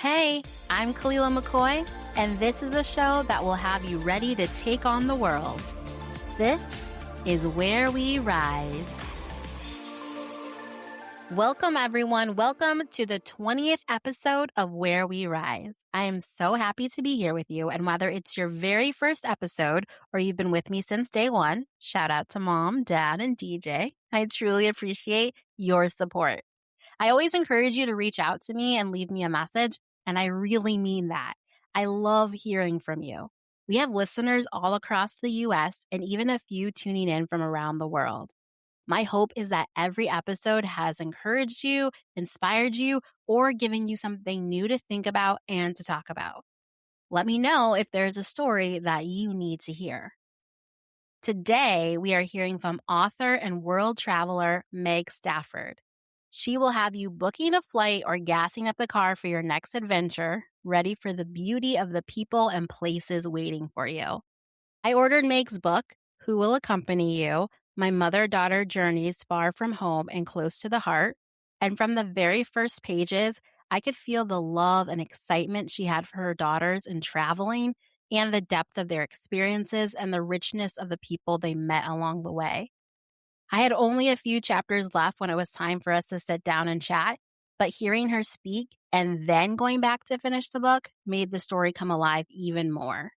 Hey, I'm Khalila McCoy, and this is a show that will have you ready to take on the world. This is Where We Rise. Welcome, everyone. Welcome to the 20th episode of Where We Rise. I am so happy to be here with you, and whether it's your very first episode or you've been with me since day one, shout out to Mom, Dad, and DJ. I truly appreciate your support. I always encourage you to reach out to me and leave me a message, and I really mean that. I love hearing from you. We have listeners all across the U.S. and even a few tuning in from around the world. My hope is that every episode has encouraged you, inspired you, or given you something new to think about and to talk about. Let me know if there's a story that you need to hear. Today, we are hearing from author and world traveler Meg Stafford. She will have you booking a flight or gassing up the car for your next adventure, ready for the beauty of the people and places waiting for you. I ordered Meg's book, Who Will Accompany You? My Mother-Daughter Journeys Far From Home and Close to the Heart. And from the very first pages, I could feel the love and excitement she had for her daughters in traveling and the depth of their experiences and the richness of the people they met along the way. I had only a few chapters left when it was time for us to sit down and chat, but hearing her speak and then going back to finish the book made the story come alive even more.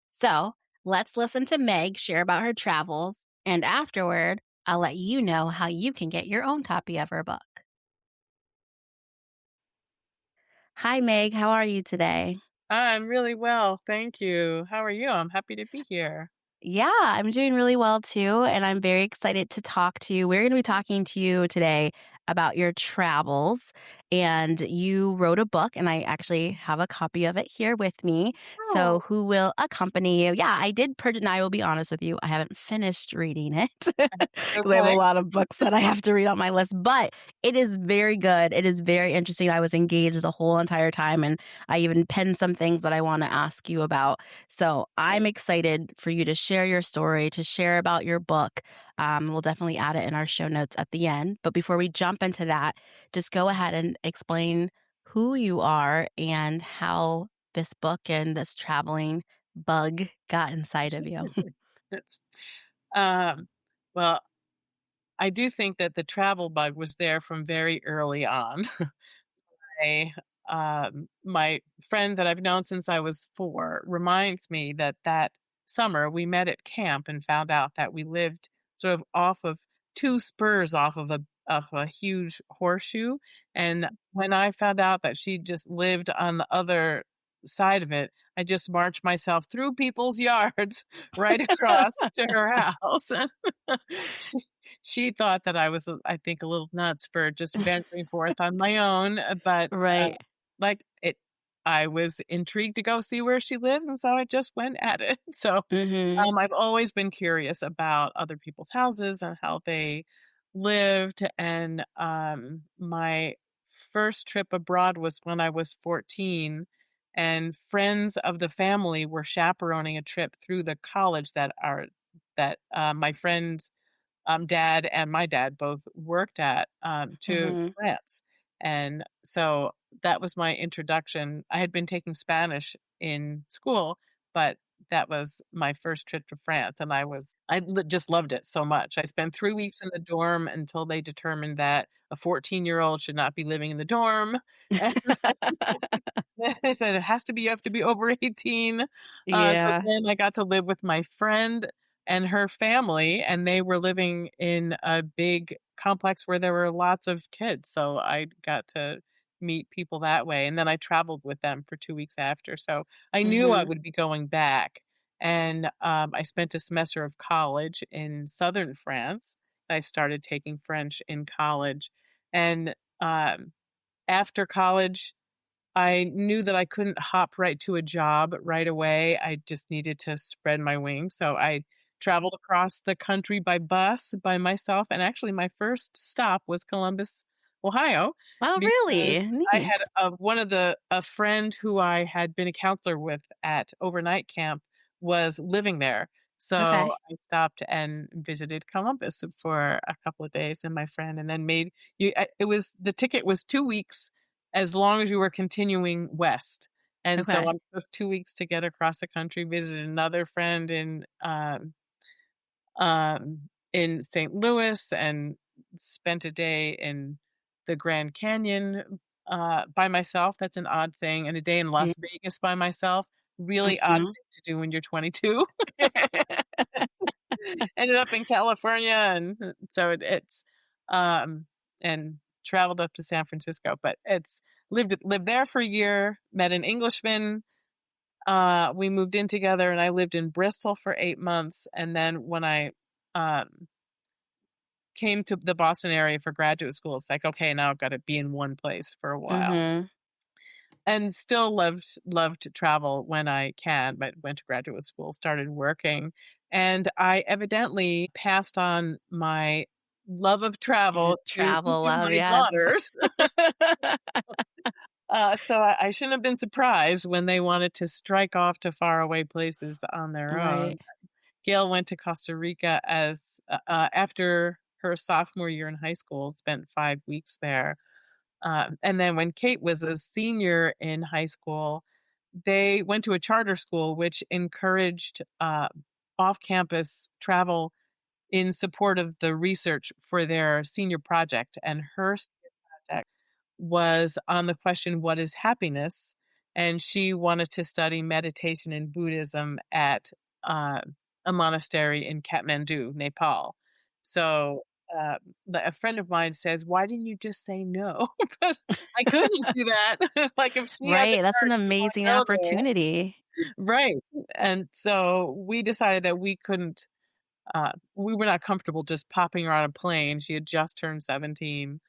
So let's listen to Meg share about her travels, and afterward, I'll let you know how you can get your own copy of her book. Hi, Meg. How are you today? I'm really well, thank you. How are you? I'm happy to be here. Yeah, I'm doing really well too, and I'm very excited to talk to you. We're going to be talking to you today about your travels, and you wrote a book, and I actually have a copy of it here with me. So, Oh, Who Will Accompany You? Yeah, I did purchase, and I will be honest with you, I haven't finished reading it. We have a okay. lot of books that I have to read on my list, but it is very good. It is very interesting. I was engaged the whole entire time, and I even penned some things that I want to ask you about. So I'm excited for you to share your story, to share about your book. We'll definitely add it in our show notes at the end. But before we jump into that, just go ahead and explain who you are and how this book and this traveling bug got inside of you. It's, um, well, I do think that the travel bug was there from very early on. My friend that I've known since I was 4 reminds me that that summer we met at camp and found out that we lived sort of off of 2 spurs off of a huge horseshoe, and when I found out that she just lived on the other side of it, I just marched myself through people's yards right across to her house. She she thought that I was, I think, a little nuts for just venturing forth on my own, but Right. like, I was intrigued to go see where she lived, and so I just went at it. So, Mm-hmm. I've always been curious about other people's houses and how they lived, and, my first trip abroad was when I was 14, and friends of the family were chaperoning a trip through the college my friend's dad and my dad both worked at, to Mm-hmm. France. And so that was my introduction. I had been taking Spanish in school, but that was my first trip to France. And just loved it so much. I spent 3 weeks in the dorm until they determined that a 14-year-old should not be living in the dorm. And they said it has to be, you have to be over 18. So Yeah. then I got to live with my friend and her family, and they were living in a big complex where there were lots of kids. So I got to meet people that way. And then I traveled with them for 2 weeks after. So I knew I Mm-hmm. would be going back. And I spent a semester of college in southern France. I started taking French in college. And um, after college, I knew that I couldn't hop right to a job right away. I just needed to spread my wings. So I traveled across the country by bus by myself. And actually, my first stop was Columbus, Ohio, Oh, because really? I had Neat. a friend who I had been a counselor with at overnight camp was living there. So Okay. I stopped and visited Columbus for a couple of days and my friend, and then made you. It was the ticket was 2 weeks as long as you were continuing west. And so I Okay. took 2 weeks to get across the country, visited another friend in St. Louis, and spent a day in the Grand Canyon, by myself. That's an odd thing, and a day in Las Vegas by myself. Really odd Mhm. thing to do when you're 22. Ended up in California, and so it's um, and traveled up to San Francisco, but it's lived there for a year, met an Englishman, we moved in together, and I lived in Bristol for 8 months, and then when I, um, came to the Boston area for graduate school, it's like, "Okay, now I've gotta be in one place for a while." Mhm. And still loved to travel when I can, but went to graduate school, started working, and I evidently passed on my love of Your travel to travel even love, my yes. daughters. So I shouldn't have been surprised when they wanted to strike off to faraway places on their Right. own. Gail went to Costa Rica after her sophomore year in high school, spent 5 weeks there. And then when Kate was a senior in high school, they went to a charter school which encouraged, off-campus travel in support of the research for their senior project, and her senior project was on the question, "What is happiness?" And she wanted to study meditation and Buddhism at, uh, a monastery in Kathmandu, Nepal. So, a friend of mine says, "Why didn't you just say no?" But I couldn't do that. Like, if she had the Right, that's an courage to amazing wanna go there. opportunity. Right. And so we decided that we were not comfortable just popping her on a plane. She had just turned 17.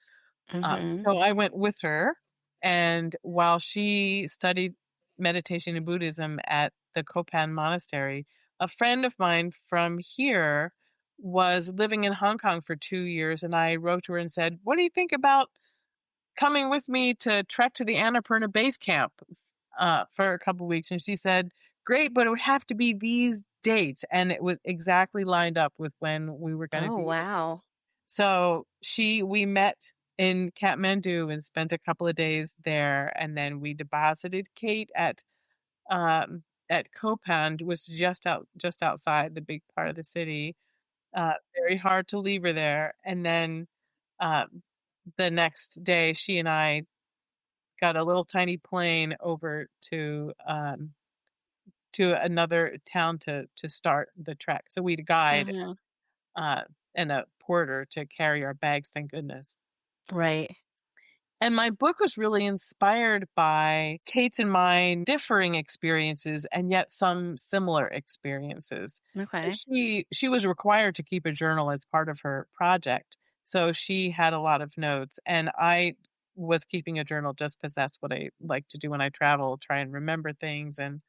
Mhm. So I went with her, and while she studied meditation and Buddhism at the Kopan Monastery, a friend of mine from here was living in Hong Kong for 2 years, and I wrote to her and said, "What do you think about coming with me to trek to the Annapurna Base Camp, for a couple weeks?" And she said, "Great, but it would have to be these dates," and it was exactly lined up with when we were gonna Oh, be. wow. So we met in Kathmandu and spent a couple of days there, and then we deposited Kate at Kopand, was just outside the big part of the city. Very hard to leave her there. And then um, the next day, she and I got a little tiny plane over to another town to start the trek. So we had a guide Mhm. uh, and a porter to carry our bags. Thank goodness. Right. And my book was really inspired by Kate's and mine differing experiences and yet some similar experiences. Okay. She was required to keep a journal as part of her project. So she had a lot of notes, and I was keeping a journal just because that's what I like to do when I travel, try and remember things and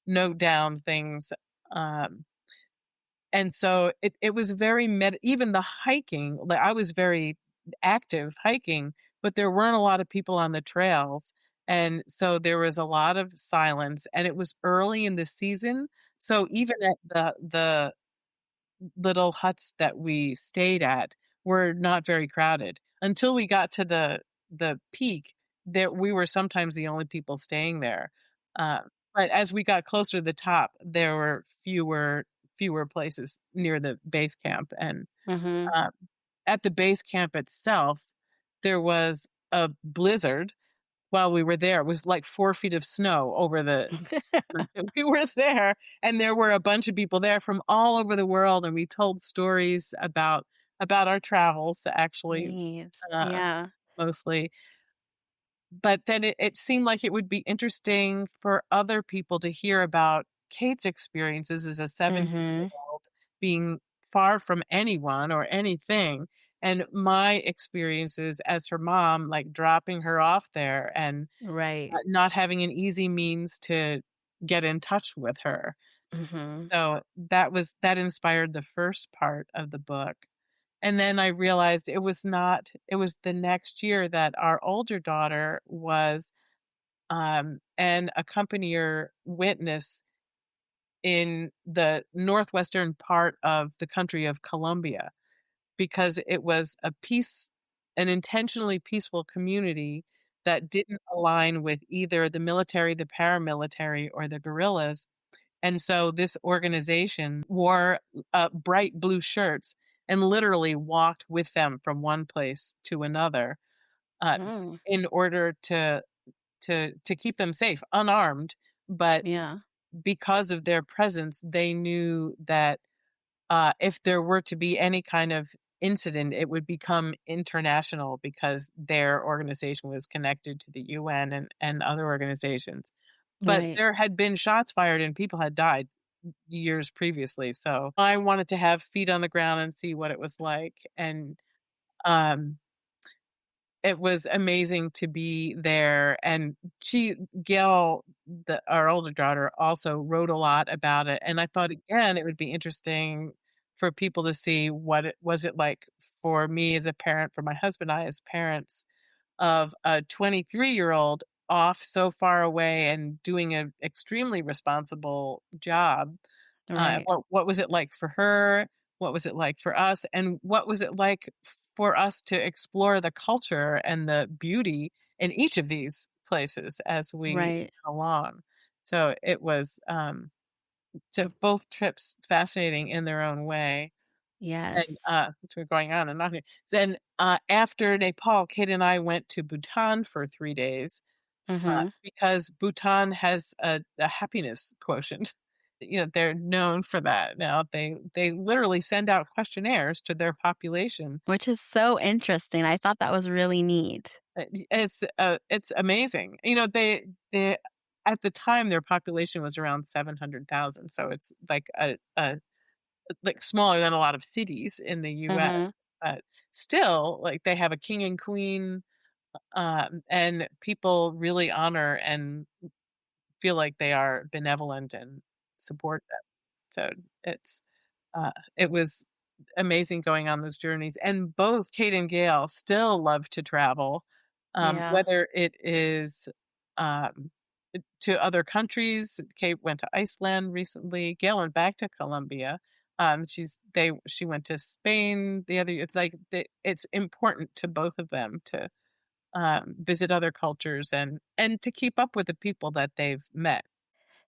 note down things. Um, and so it was very even the hiking, like, I was very active hiking, but there weren't a lot of people on the trails, and so there was a lot of silence, and it was early in the season, so even at the little huts that we stayed at were not very crowded. Until we got to the peak, there we were sometimes the only people staying there. Uh, but as we got closer to the top, there were fewer places near the base camp, and Mhm. um, at the base camp itself, there was a blizzard while we were there. It was like 4 feet of snow over the we were there, and there were a bunch of people there from all over the world, and we told stories about our travels, actually, Nice. uh, Yeah. mostly. But then it seemed like it would be interesting for other people to hear about Kate's experiences as a 17-year Mhm. old being far from anyone or anything, and my experiences as her mom, like, dropping her off there and Right. not having an easy means to get in touch with her. Mhm. So that inspired the first part of the book. And then I realized it was the next year that our older daughter was an accompanier witness in the northwestern part of the country of Colombia, because it was an intentionally peaceful community that didn't align with either the military, the paramilitary, or the guerrillas. And so this organization wore bright blue shirts and literally walked with them from one place to another uh, Mm, in order to keep them safe, unarmed. But yeah. because of their presence, they knew that if there were to be any kind of incident, it would become international because their organization was connected to the UN and other organizations. But Right. there had been shots fired and people had died years previously. So I wanted to have feet on the ground and see what it was like. And um, it was amazing to be there. And Gail, our older daughter, also wrote a lot about it. And I thought, again, it would be interesting for people to see what it was it like for me as a parent, for my husband and I as parents of a 23-year-old off so far away and doing an extremely responsible job. Right. What was it like for her? What was it like for us? And what was it like for us to explore the culture and the beauty in each of these places as we Right. went along? So it was to both trips fascinating in their own way. And, Yes. so we're going on and on here. Then, after Nepal, Kate and I went to Bhutan for 3 days, Mm-hmm. because Bhutan has a happiness quotient. You know, they're known for that now. They literally send out questionnaires to their population. Which is so interesting. I thought that was really neat. It's amazing. You know, they at the time, their population was around 700,000, so it's like a like, smaller than a lot of cities in the Mm-hmm. US, but still, like, they have a king and queen, and people really honor and feel like they are benevolent and support them. So it's it was amazing going on those journeys, and both Kate and Gail still love to travel, Yeah. whether it is, um, to other countries. Kate went to Iceland recently. Gail went back to Colombia. She went to Spain the other year. Like, it's important to both of them to, visit other cultures and to keep up with the people that they've met.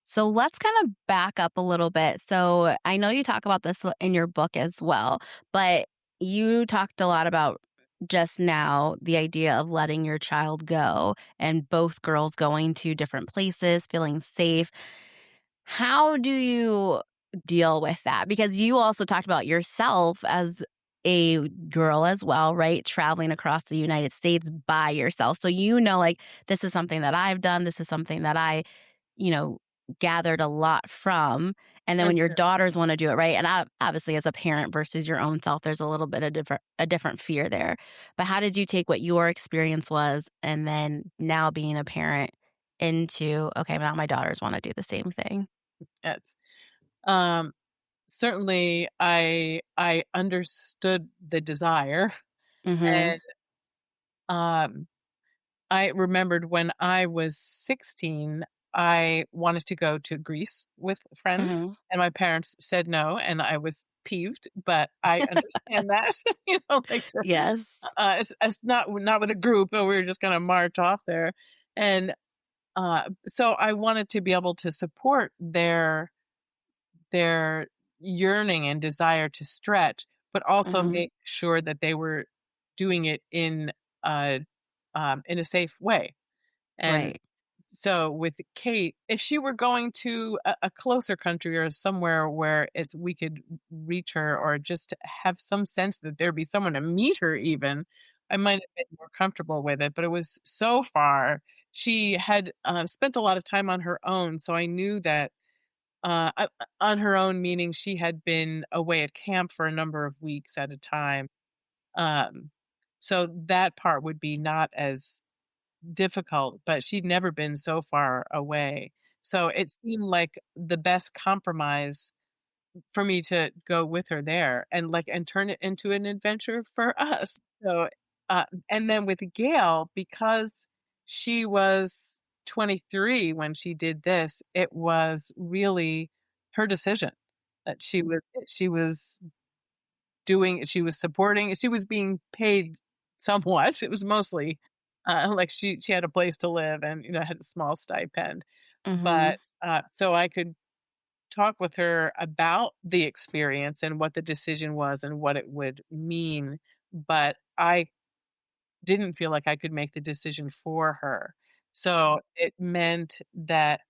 So let's kind of back up a little bit. So I know you talk about this in your book as well, but you talked a lot about just now the idea of letting your child go and both girls going to different places, feeling safe. How do you deal with that? Because you also talked about yourself as a girl as well, right? Traveling across the United States by yourself. So you know, like, this is something that I've done. This is something that I, you know, gathered a lot from. And then when That's your true. daughters want to do it, right? And obviously, as a parent versus your own self, there's a little bit of different fear there. But how did you take what your experience was, and then now being a parent into okay, now my daughters want to do the same thing? It's, um, certainly I understood the desire, Mhm. and, um I remembered when I was 16, I wanted to go to Greece with friends, Mhm. and my parents said no, and I was peeved, but I understand that, you know, like, to Yes. it's not with a group, but we were just gonna march off there, and, so I wanted to be able to support their yearning and desire to stretch, but also Mhm. make sure that they were doing it a in a safe way. And Right. so with Kate, if she were going to a closer country or somewhere where we could reach her or just have some sense that there'd be someone to meet her even, I might have been more comfortable with it. But it was so far. She had spent a lot of time on her own, so I knew that on her own, meaning she had been away at camp for a number of weeks at a time. Um, so that part would be not as difficult, but she'd never been so far away. So it seemed like the best compromise for me to go with her there and turn it into an adventure for us. So, and then with Gail, because she was 23 when she did this, it was really her decision that she was she was supporting, she was being paid somewhat. It was mostly Like she had a place to live and, had a small stipend. Mhm. But, so I could talk with her about the experience and what the decision was and what it would mean, but I didn't feel like I could make the decision for her. So it meant that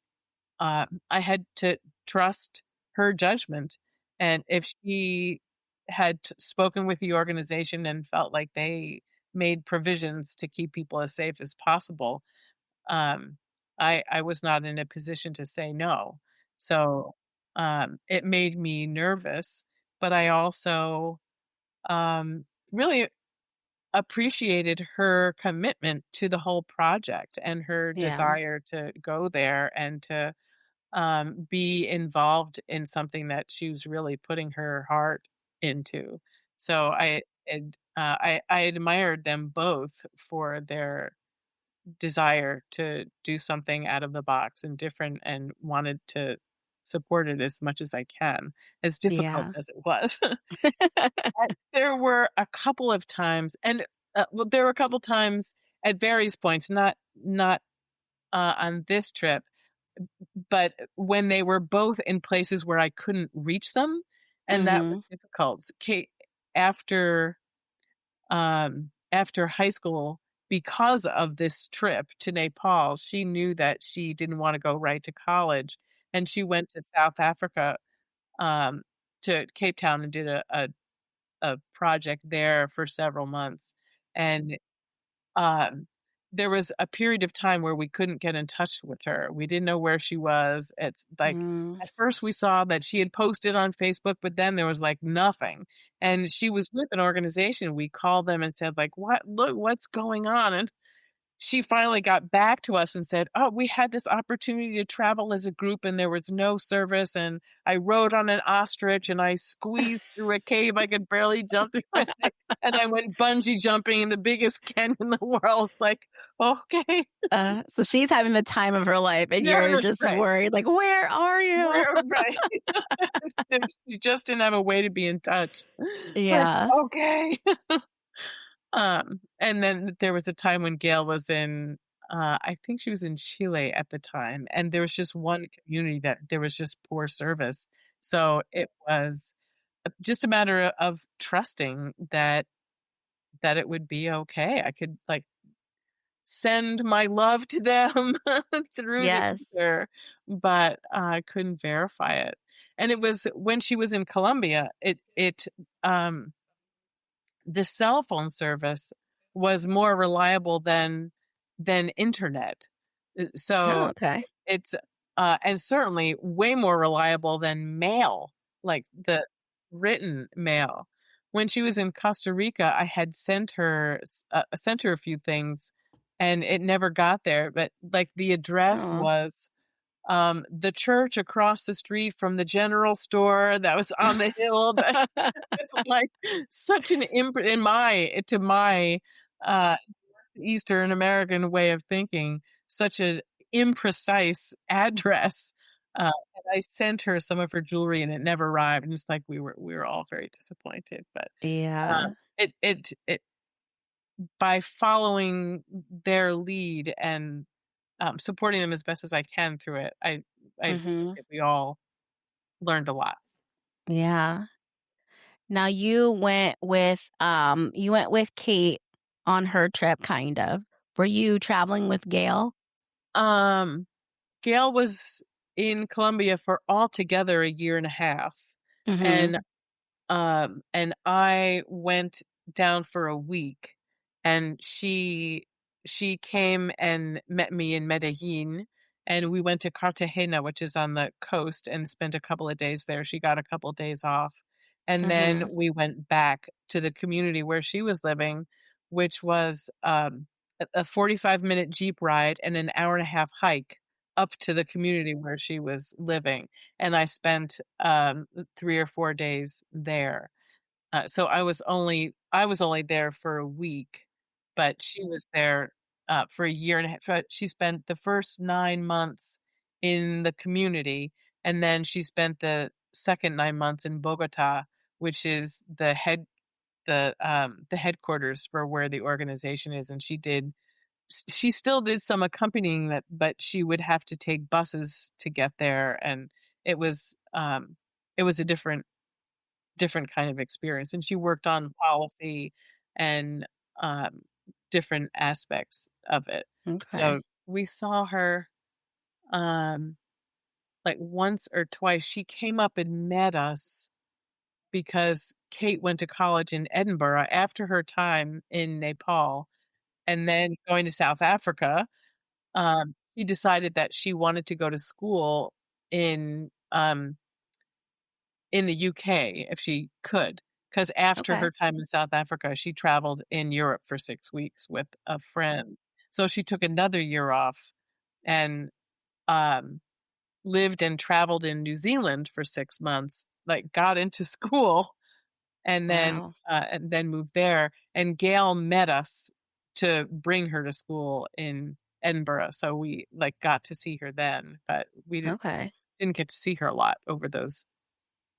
I had to trust her judgment. And if she had spoken with the organization and felt like they made provisions to keep people as safe as possible, um, I was not in a position to say no. So it made me nervous, but I also really appreciated her commitment to the whole project and her Yeah. desire to go there and to be involved in something that she was really putting her heart into. So I admired them both for their desire to do something out of the box and different, and wanted to support it as much as I can, as difficult Yeah. as it was. There were a couple of times, and well, there were a couple times at various points, not on this trip, but when they were both in places where I couldn't reach them, and that Mhm. was difficult. Kate, after after high school, because of this trip to Nepal, she knew that she didn't want to go right to college, and she went to South Africa, um, to Cape Town, and did a project there for several months. And um, there was a period of time where we couldn't get in touch with her. We didn't know where she was. It's like Mm. at first we saw that she had posted on Facebook, but then there was like nothing. And she was with an organization. We called them and said, like, what, look, what's going on? And she finally got back to us and said, "Oh, we had this opportunity to travel as a group and there was no service. And I rode on an ostrich and I squeezed through a cave I could barely jump through. And I went bungee jumping in the biggest canyon in the world." It's like, okay. So she's having the time of her life, and Yeah, you're just right. worried, like, "Where are you?" We're right. She just didn't have a way to be in touch. It's like, Yeah. okay. And then there was a time when Gail was in, I think she was in Chile at the time, and there was just one community that there was just poor service. So it was just a matter of trusting that it would be okay. I could like send my love to them through the Yes. ether, but I couldn't verify it. And it was when she was in Colombia, um the cell phone service was more reliable than internet. Oh, So okay. it's and certainly way more reliable than mail, like the written mail. When she was in Costa Rica, I had sent her a few things, and it never got there. But like the address Oh. was the church across the street from the general store that was on the hill. That it's like such an in my uh, Eastern American way of thinking, such an imprecise address. And I sent her some of her jewelry, and it never arrived. And it's like we were all very disappointed. But Yeah. it by following their lead and supporting them as best as I can through it, I do think Mhm. that we all learned a lot. Yeah. Now you went with Kate on her trip, kind of. Were you traveling with Gail? Um, Gail was in Colombia for altogether a year and a half, Mhm. and I went down for a week, and she came and met me in Medellin, and we went to Cartagena, which is on the coast, and spent a couple of days there. She got a couple of days off, and then Mhm. we went back to the community where she was living, which was a 45-minute Jeep ride and an hour and a half hike up to the community where she was living. And I spent 3 or 4 days there. So I was only there for a week, but she was there for a year and a half. She spent the first 9 months in the community, and then she spent the second 9 months in Bogota, which is the headquarters for where the organization is. And she did she still did some accompanying that, but she would have to take buses to get there, and it was, um, it was a different kind of experience, and she worked on policy and, um, different aspects of it. Okay. So, we saw her, um, like, once or twice. She came up and met us because Kate went to college in Edinburgh after her time in Nepal, and then going to South Africa. She decided that she wanted to go to school in, in the UK if she could, because after Okay. her time in South Africa, she traveled in Europe for 6 weeks with a friend. So she took another year off and, um, lived and traveled in New Zealand for 6 months, like, got into school Wow. and then moved there, and Gail met us to bring her to school in Edinburgh, so we, like, got to see her then, but we Okay. didn't get to see her a lot over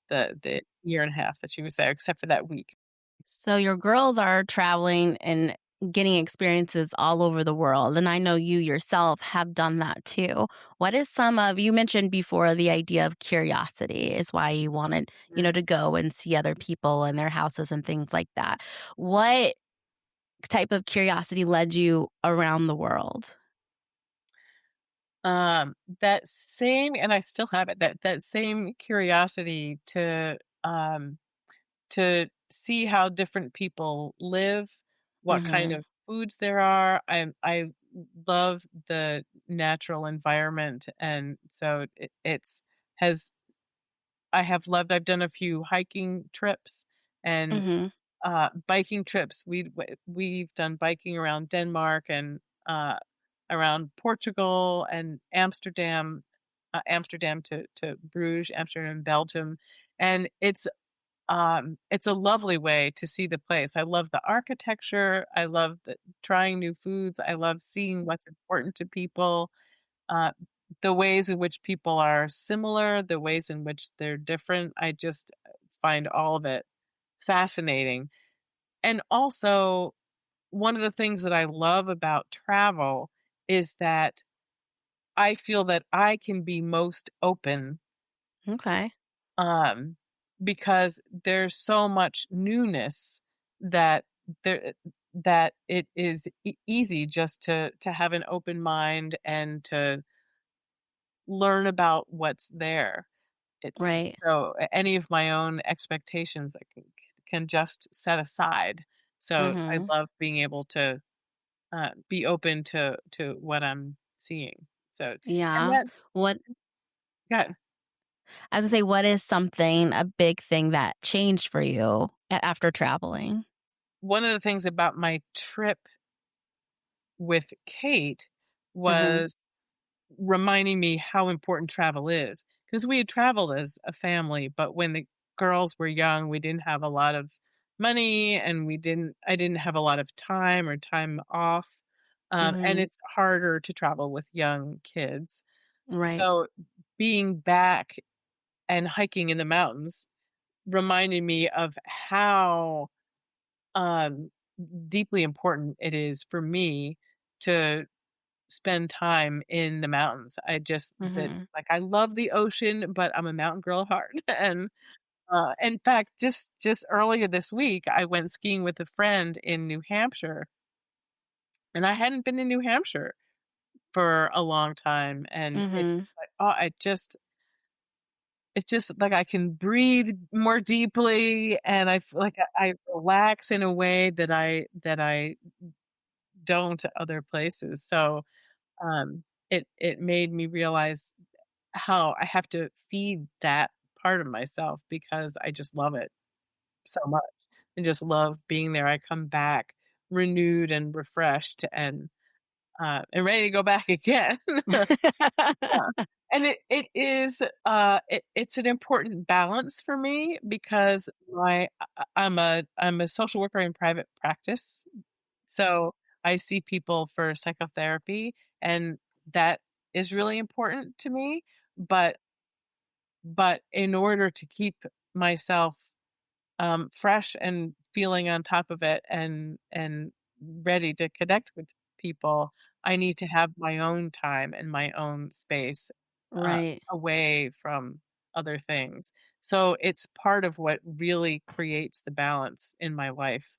the year and a half that she was there, except for that week. So your girls are traveling and getting experiences all over the world. And I know you yourself have done that too. What is some of, you mentioned before the idea of curiosity is why you wanted, to go and see other people and their houses and things like that. What type of curiosity led you around the world? That same and I still have it, that same curiosity to see how different people live, what kind Mhm. of foods there are. I love the natural environment, and so it's has I have loved I've done a few hiking trips and, Mhm. biking trips. We've done biking around Denmark and, around Portugal and Amsterdam to Bruges, Amsterdam, Belgium, and it's a lovely way to see the place. I love the architecture, I love trying new foods, I love seeing what's important to people, uh, the ways in which people are similar, the ways in which they're different. I just find all of it fascinating. And also, one of the things that I love about travel is that I feel that I can be most open, Okay. um, because there's so much newness that there that it is easy just to have an open mind and to learn about what's there. It's Right. so any of my own expectations I can just set aside. So I Mhm. love being able to be open to what I'm seeing. So, and Yeah. that's What yeah, I was gonna say, what is something, a big thing that changed for you after traveling? one of the things about my trip with Kate Mhm. was reminding me how important travel is, because we had traveled as a family, but when the girls were young, we didn't have a lot of money, and I didn't have a lot of time or time off, and Mhm. it's harder to travel with young kids. Right. So, being back and hiking in the mountains reminded me of how, um, deeply important it is for me to spend time in the mountains. I just that's Mhm. like, I love the ocean, but I'm a mountain girl at heart, and, in fact, just earlier this week, I went skiing with a friend in New Hampshire, and I hadn't been in New Hampshire for a long time, and it's Mhm. like, oh, it's just like I can breathe more deeply, and I feel like I relax in a way that I don't other places, so, it made me realize how I have to feed that part of myself because I just love it so much and just love being there. I come back renewed and refreshed and ready to go back again. Yeah. And it is, it's an important balance for me because I'm a social worker in private practice, so I see people for psychotherapy, and that is really important to me, but in order to keep myself, fresh and feeling on top of it and ready to connect with people, I need to have my own time and my own space, uh, Right. away from other things. So it's part of what really creates the balance in my life.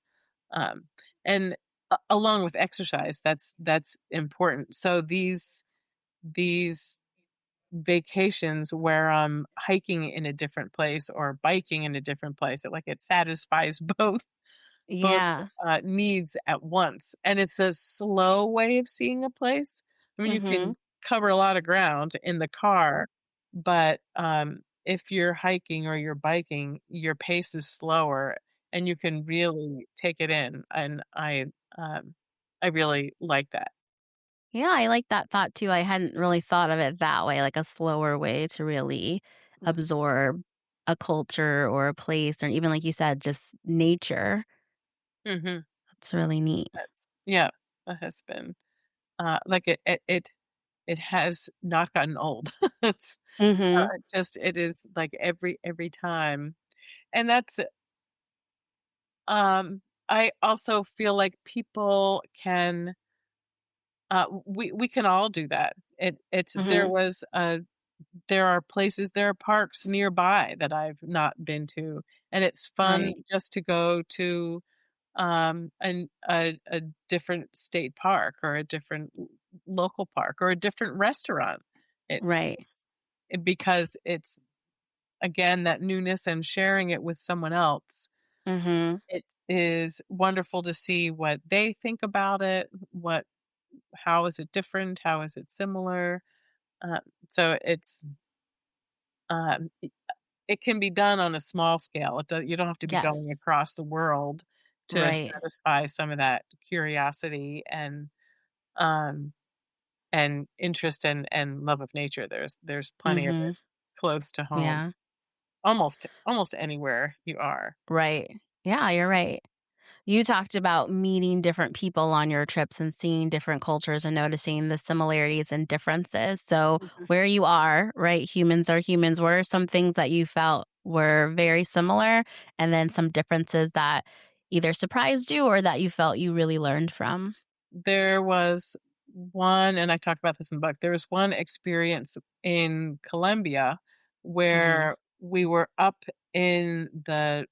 Um, and along with exercise, that's important. So these vacations where I'm hiking in a different place or biking in a different place, it satisfies both Yeah. needs at once, and it's a slow way of seeing a place. I mean, you Mhm. can cover a lot of ground in the car, but if you're hiking or you're biking, your pace is slower, and you can really take it in. And um, I really like that. Yeah, I like that thought too. I hadn't really thought of it that way, like a slower way to really absorb a culture or a place, or even like you said, just nature. Mm-hmm. That's really neat. Yeah, that has been it has not gotten old. It's Mhm. just it is like every time. And that's I also feel like people can we can all do that. It's Mhm. there are places, there are parks nearby that I've not been to, and it's fun Right. just to go to a different state park or a different local park or a different restaurant. It, Right. because it's again that newness and sharing it with someone else. Mhm. It is wonderful to see what they think about it. How is it different? How is it similar? Uh, so um, it it can be done on a small scale. You don't have to be going Yes. across the world to Right. satisfy some of that curiosity um, and interest and love of nature. There's plenty of it Mhm. close to home, Yeah. almost anywhere you are. Right. Yeah, you're right. You talked about meeting different people on your trips and seeing different cultures and noticing the similarities and differences. So, Mhm. where you are, right? Humans are humans. What are some things that you felt were very similar and then some differences that either surprised you or that you felt you really learned from? There was one, and I talk about this in the book. There was one experience in Colombia Mhm. where we were up in the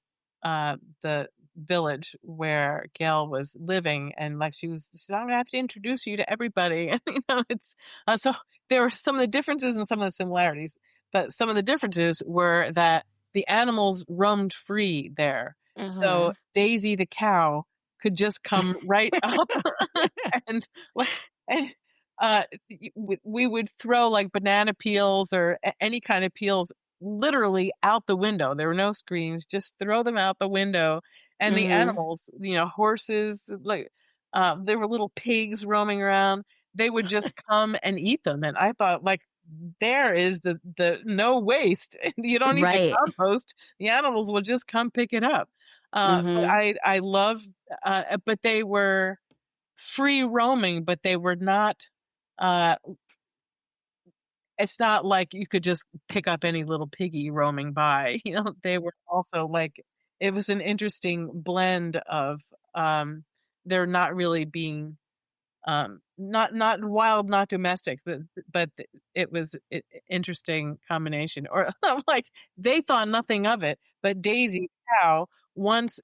village where Gail was living, and like she said, "I'm gonna have to introduce you to everybody." And it's so there were some of the differences and some of the similarities, but some of the differences were that the animals roamed free there. So Mhm. Daisy the cow could just come right up and like and we would throw like banana peels or any kind of peels literally out the window. There were no screens, just throw them out the window. And the Mhm. animals, horses, like there were little pigs roaming around. They would just come and eat them. And I thought, like, there is the no waste. You don't need to Right. compost. The animals will just come pick it up. But Mhm. I love, but they were free roaming, but they were not, uh, it's not like you could just pick up any little piggy roaming by, they were also like, it was an interesting blend of, um, they're not really being, not wild, not domestic, but it was interesting combination. Or I'm like, they thought nothing of it, but Daisy Cow once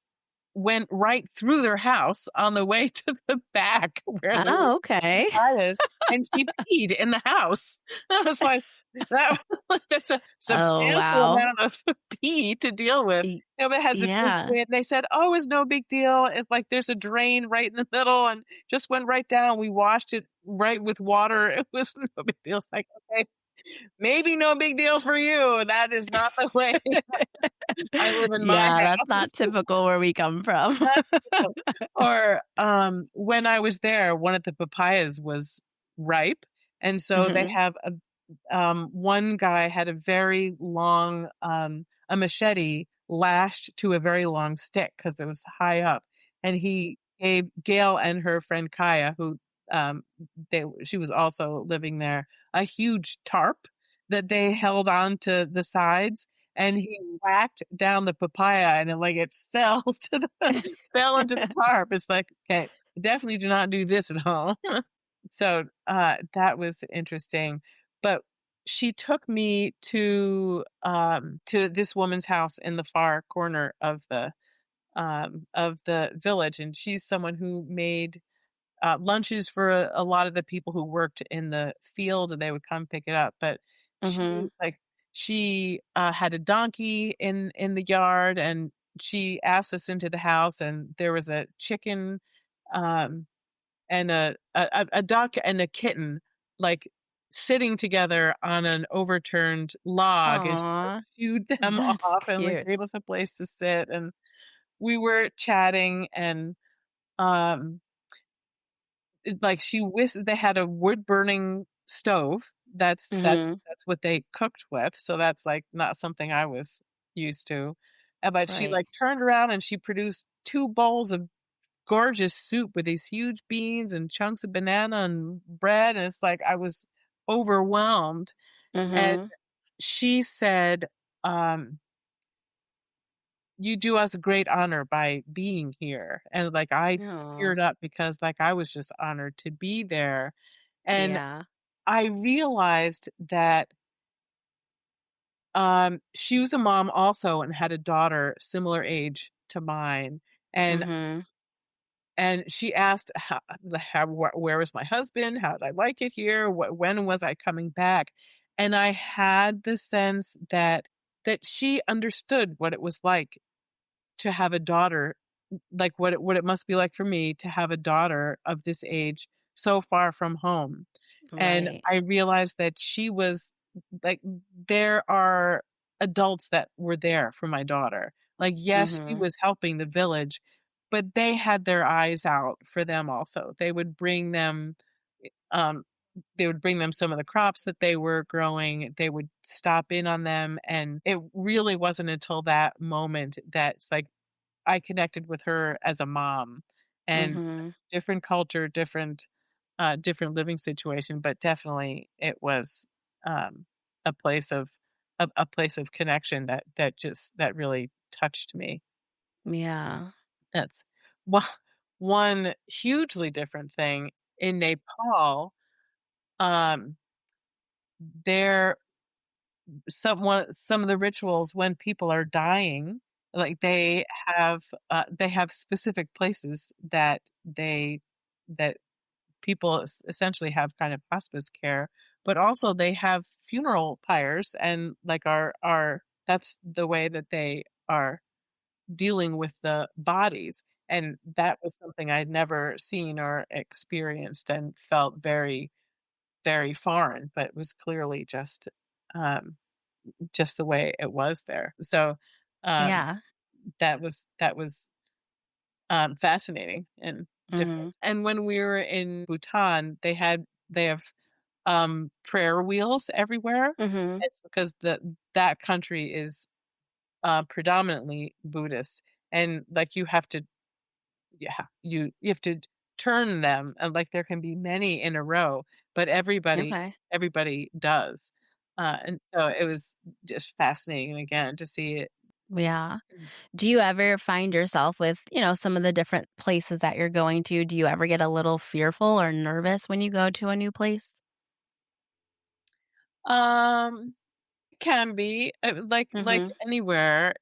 went right through their house on the way to the back where there were Oh, okay. papayas, and she peed in the house. I was like, that that's a Oh, substantial wow. amount of pee to deal with. Y But it has a big yeah. drain. They said, "Oh, it's no big deal. It's like there's a drain right in the middle and just went right down. We washed it right with water. It was no big deal." It's like, okay, maybe no big deal for you. That is not the way I live in my Yeah, that's not house. typical where we come from. Not typical. Or, when I was there, one of the papayas was ripe, and so they Mhm. have one guy had a very long, a machete lashed to a very long stick because it was high up, and he gave Gail and her friend Kaya, who, um, she was also living there, a huge tarp that they held on to the sides, and he whacked down the papaya and it fell to the fell into the tarp. It's like, "Okay." definitely do not do this at home. So, that was interesting, but she took me to this woman's house in the far corner of the village, and she's someone who made, lunches for a lot of the people who worked in the field, and they would come pick it up, but Mhm. she had a donkey in the yard, and she asked us into the house, and there was a chicken, um and a duck and a kitten, like, sitting together on an overturned log, and she, like, Aw, shooed them that's off and, like, cute. gave us a place to sit, and we were chatting, and, um, like, they had a wood-burning stove. Mhm. That's what they cooked with, so that's, like, not something I was used to, but she, Right. like, turned around and she produced 2 bowls of gorgeous soup with these huge beans and chunks of banana and bread, and it's like I was overwhelmed, and Mhm. she said, um, "You do us a great honor by being here," and, like, I Aw. teared up because, like, I was just honored to be there, and Yeah. I realized that, she was a mom also and had a daughter similar age to mine, and Mhm. she asked where was my husband? How did I like it here? When was I coming back? And I had the sense that she understood what it was like to have a daughter, like what it must be like for me to have a daughter of this age so far from home. And Right. I realized that she was like, there are adults that were there for my daughter. Like, yes, she Mhm. was helping the village, but they had their eyes out for them also. Um, they would bring them some of the crops that they were growing. They would stop in on them. And it really wasn't until that moment that's like I connected with her as a mom, and Mhm. different culture, different living situation, but definitely it was, a place of a place of connection that really touched me. Yeah. That's one one hugely different thing in Nepal, um, there some of the rituals when people are dying, like, they have specific places that people essentially have kind of hospice care, but also they have funeral pyres and, like, are that's the way that they are dealing with the bodies, and that was something I'd never seen or experienced and felt very, very foreign, but it was clearly um just the way it was there. So, um, Yeah. that was fascinating and different. Mhm. And when we were in Bhutan, they have, prayer wheels everywhere. Mhm. It's because that country is, predominantly Buddhist, and, like, you have to turn them, and, like, there can be many in a row, but Okay. everybody does. And so it was just fascinating again to see it. Yeah. Do you ever find yourself with, some of the different places that you're going to, do you ever get a little fearful or nervous when you go to a new place? Um, can be, like Mhm. anywhere,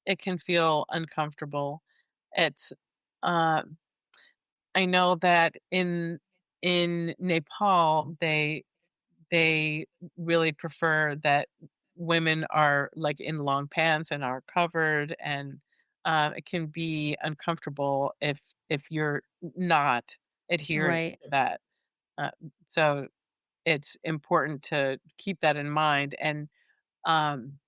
it can feel uncomfortable. It's, um I know that in Nepal, they really prefer that women are, like, in long pants and are covered, and, it can be uncomfortable if you're not adhering Right. to that. Uh, so it's important to keep that in mind, and, um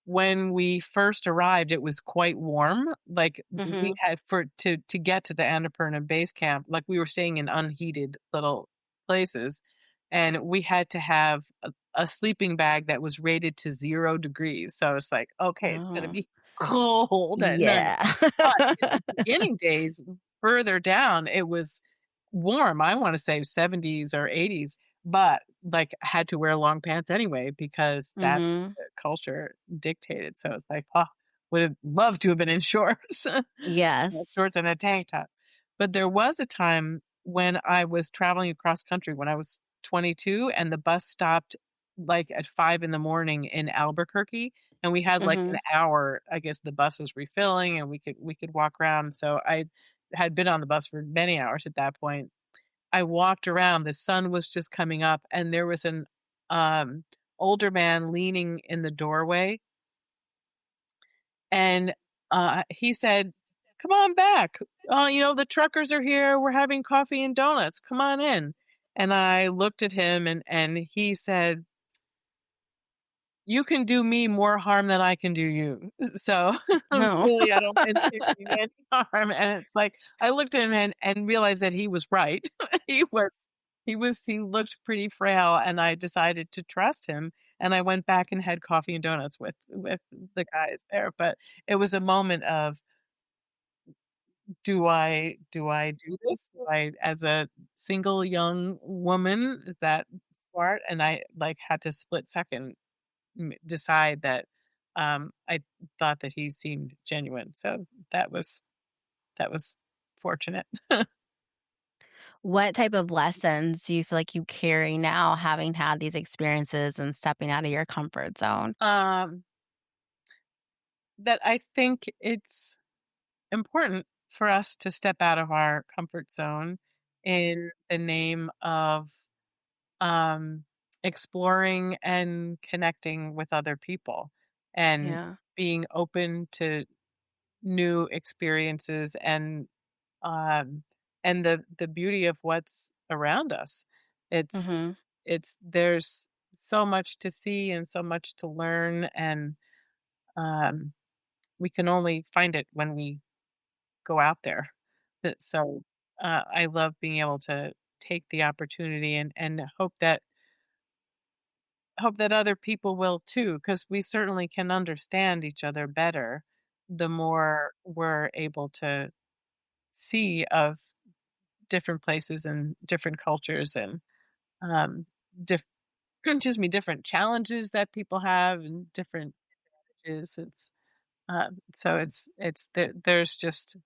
when we first arrived, it was quite warm, like, we Mhm. had to get to the Annapurna base camp, like, we were staying in unheated little places, and we had to have a sleeping bag that was rated to 0 degrees, so it's like, "Okay, it's gonna Oh. be cold," and then Yeah. but in the beginning days, further down, it was warm, I wanna say 70s or 80s, but, like, had to wear long pants anyway because that's Mhm. the culture dictated, so it's like, "Oh, would have loved to have been in shorts, Yes. shorts and a tank top. But there was a time when I was traveling across country when I was 22 and the bus stopped like at 5 in the morning in Albuquerque and we had like an Mhm. hour. I guess the bus was refilling and we could walk around. So I had been on the bus for many hours at that point. I walked around, the sun was just coming up and there was an um older man leaning in the doorway and, he said, "Come on back. The truckers are here. We're having coffee and donuts. Come on in." And I looked at him and he said, "You can do me more harm than I can do you." So, No. really, I don't intend you any harm, and it's like, I looked at him and realized that he was right. He was he looked pretty frail, and I decided to trust him, and I went back and had coffee and donuts with the guys there, but it was a moment of, "Do I do this? Do I as a single young woman, is that smart?" And I, like, had to split second decide that, I thought that he seemed genuine, so that was fortunate. What type of lessons do you feel like you carry now having had these experiences and stepping out of your comfort zone? Um, that I think it's important for us to step out of our comfort zone in the name of, um, exploring and connecting with other people, and Yeah. being open to new experiences um, and the beauty of what's around us. It's Mhm. there's so much to see and so much to learn, and um, we can only find it when we go out there. So I love being able to take the opportunity and hope that other people will too, because we certainly can understand each other better the more we're able to see of different places and different cultures and um diff- excuse me, different challenges that people have and different is it's so there's just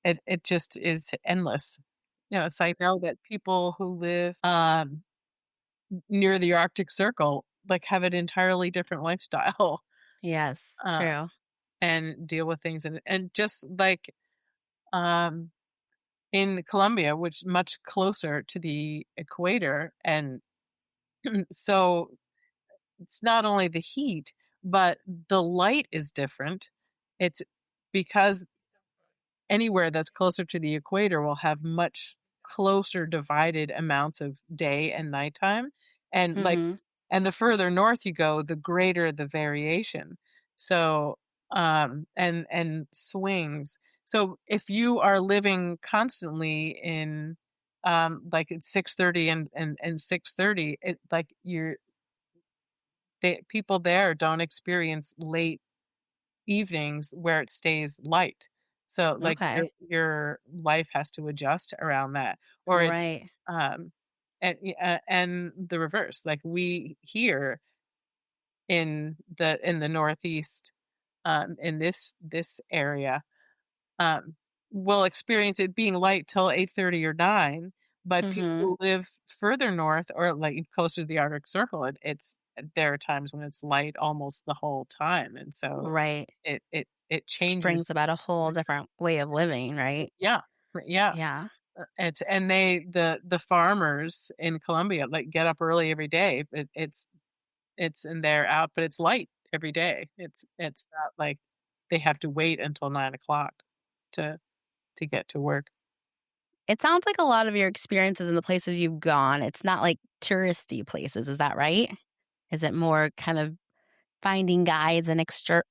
it just is endless. It's, I know that people who live near the Arctic Circle like have an entirely different lifestyle Yes, uh true. and deal with things and just like um in Colombia, which much closer to the equator, and so it's not only the heat, but the light is different. It's because anywhere that's closer to the equator will have much closer divided amounts of day and nighttime. And like Mhm. and the further north you go, the greater the variation. So and swings. So if you are living constantly in like it's 6:30 and 6:30, it like people there don't experience late evenings where it stays light. So, like, Okay. your life has to adjust around that, or it's, Right. um and the reverse, like, we here in the Northeast, in this area, um, will experience it being light till 8:30 or 9, but people Mhm. who live further north or, like, closer to the Arctic Circle, there are times when it's light almost the whole time, and so Right. it Which changes. brings about a whole different way of living, right? Yeah, yeah, Yeah. and the farmers in Colombia, like, get up early every day, it's and they're out, but it's light every day. It's not like they have to wait until 9 o'clock to get to work. It sounds like a lot of your experiences in the places you've gone, it's not like touristy places, is that right? Is it more kind of finding guides and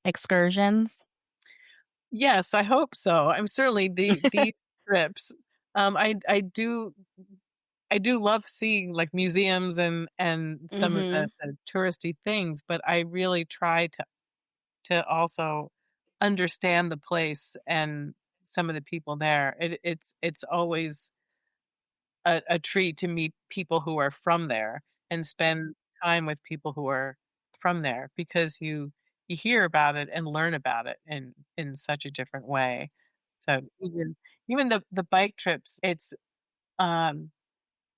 excursions? Yes, I hope so. I'm certainly these trips, I do love seeing, like, museums and some of the Mhm. touristy things, but I really try to also understand the place and some of the people there. It's always a treat to meet people who are from there and spend time with people who are from there because you hear about it and learn about it in such a different way. So even the bike trips, it's um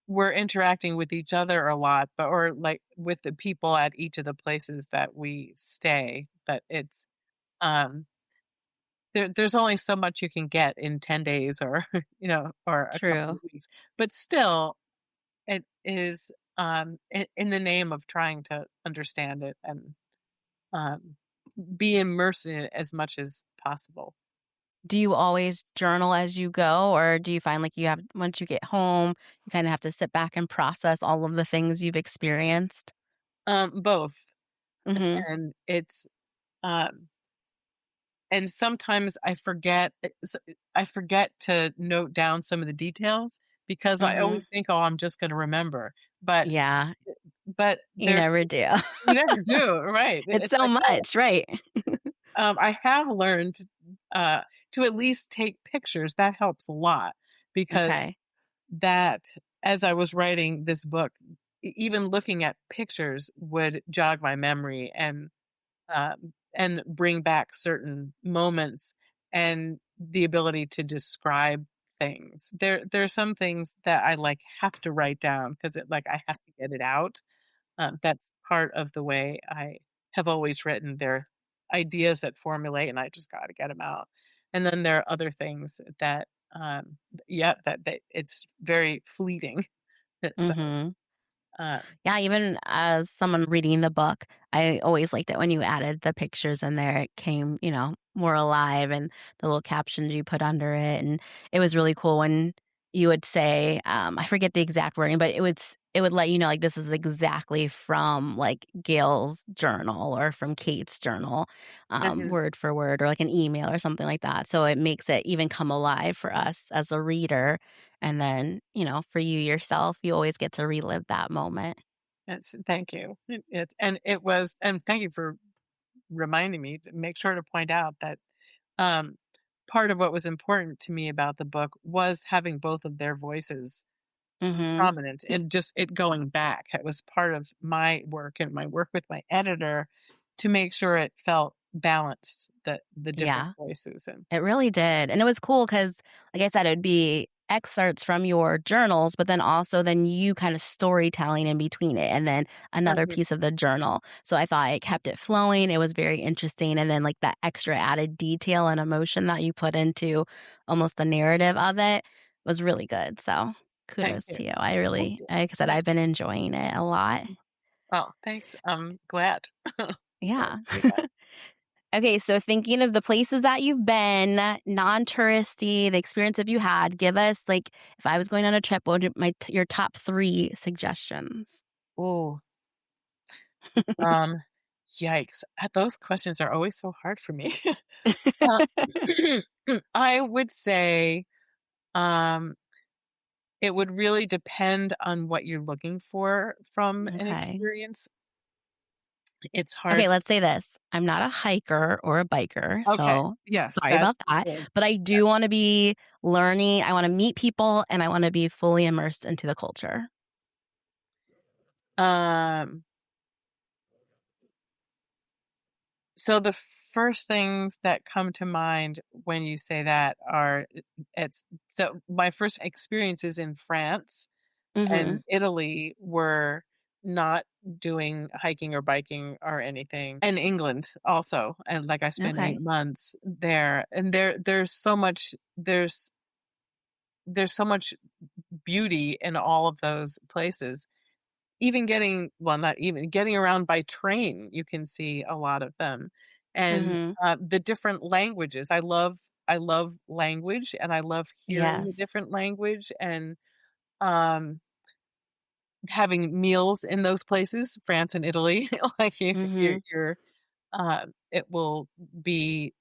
we're interacting with each other a lot, but or like with the people at each of the places that we stay. But it's um there's only so much you can get in 10 days or or a couple True. of weeks. But still, it is in the name of trying to understand it and um be immersed in it as much as possible. Do you always journal as you go, or do you find like you have once you get home, you kind of have to sit back and process all of the things you've experienced? Both. Mhm. And it's um and sometimes I forget to note down some of the details because I Mhm. always think, "Oh, I'm just gonna remember." But Yeah, you there's never do. you never do, right? It's It's so like, "Oh." much, right? I have learned, uh, to at least take pictures. That helps a lot because Okay. that as I was writing this book, even looking at pictures would jog my memory and bring back certain moments and the ability to describe things. There are some things that I like have to write down because it like I have to get it out. That's part of the way I have always written. There are ideas that formulate, and I just got to get them out. And then there are other things that, yeah, that it's very fleeting. So, Mhm. uh, Yeah, even as someone reading the book, I always liked it when you added the pictures in there. It came, more alive and the little captions you put under it. And it was really cool when you would say, I forget the exact wording, but it would let you know like this is exactly from like Gail's journal or from Kate's journal, mhm, word for word, or like an email or something like that. So it makes it even come alive for us as a reader. And then, for you yourself, you always get to relive that moment. thank you. It was, and thank you for reminding me to make sure to point out that um, part of what was important to me about the book was having both of their voices Mhm. prominent and just it going back. It was part of my work and my work with my editor to make sure it felt balanced, the different Yeah, voices and it really did, and it was cool because, like I said, it'd be excerpts from your journals, but then also then you kinda storytelling in between it, and then another mhm, piece of the journal. So I thought it kept it flowing, it was very interesting, and then, like, that extra added detail and emotion that you put into almost the narrative of it was really good, so thank kudos you. to you. I Thank really you. like I said, Thank I've been enjoying it a lot. you. Well, thanks. I'm glad. Glad Yeah. to hear that. Okay, so thinking of the places that you've been, non-touristy, the experience have you had, give us like if I was going on a trip, what would your top 3 suggestions? Ooh, um, yikes. Those questions are always so hard for me. Uh, I would say, um, it would really depend on what you're looking for from an Okay. experience. It's Okay, hard let's say this. I'm not a hiker or a biker, okay, so yes, sorry about that's that, good. but I Yeah. do wanna be learning, I wanna meet people, and I wanna be fully immersed into the culture. Um, so the first things that come to mind when you say that are it's so my first experiences in France Mhm. and Italy were not doing hiking or biking or anything. And England also, and, like, I spent 8 Okay. months there, and there's so much beauty in all of those places. Even getting well, not even getting around by train, you can see a lot of them. And, Mhm. the different languages. I love language, and I love hearing the Yes. different language and, um having meals in those places, France and Italy, like Mhm. it will be,